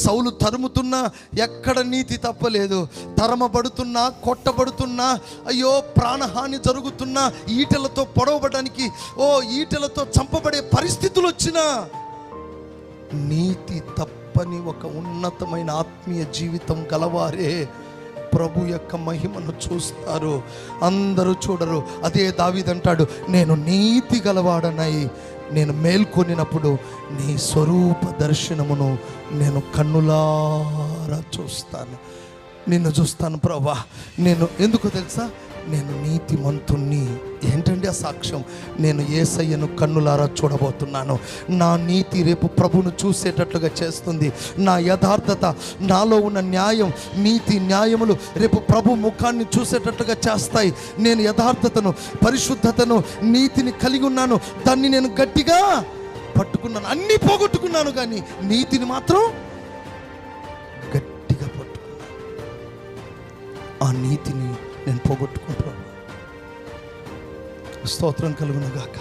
సౌలు తరుముతున్నా ఎక్కడ నీతి తప్పలేదు. తరమబడుతున్నా, కొట్టబడుతున్నా, అయ్యో ప్రాణహాని జరుగుతున్నా, ఈటెలతో పొడవబడడానికి, ఈటెలతో చంపబడే పరిస్థితులు వచ్చినా నీతి తప్పని ఒక ఉన్నతమైన ఆత్మీయ జీవితం గలవారే ప్రభు యొక్క మహిమను చూస్తారు. అందరూ చూడరు. అదే దావీదు అంటాడు, నేను నీతి గలవాడనై నేను మేల్కొనినప్పుడు నీ స్వరూప దర్శనమును నేను కన్నులారా చూస్తాను. నిన్ను చూస్తాను ప్రభువా. నేను ఎందుకో తెలుసా, నేను నీతిమంతుణ్ణి. ఏంటండి ఆ సాక్ష్యం? నేను యేసయ్యను కన్నులారా చూడబోతున్నాను. నా నీతి రేపు ప్రభును చూసేటట్లుగా చేస్తుంది. నా యథార్థత, నాలో ఉన్న న్యాయం, నీతి న్యాయములు రేపు ప్రభు ముఖాన్ని చూసేటట్లుగా చేస్తాయి. నేను యథార్థతను, పరిశుద్ధతను, నీతిని కలిగి ఉన్నాను. దాన్ని నేను గట్టిగా పట్టుకున్నాను. అన్నీ పోగొట్టుకున్నాను, కానీ నీతిని మాత్రం గట్టిగా పట్టుకున్నాను. ఆ నీతిని నేను పోగొట్టుకుంటాను. స్తోత్రం కలుగును గాక.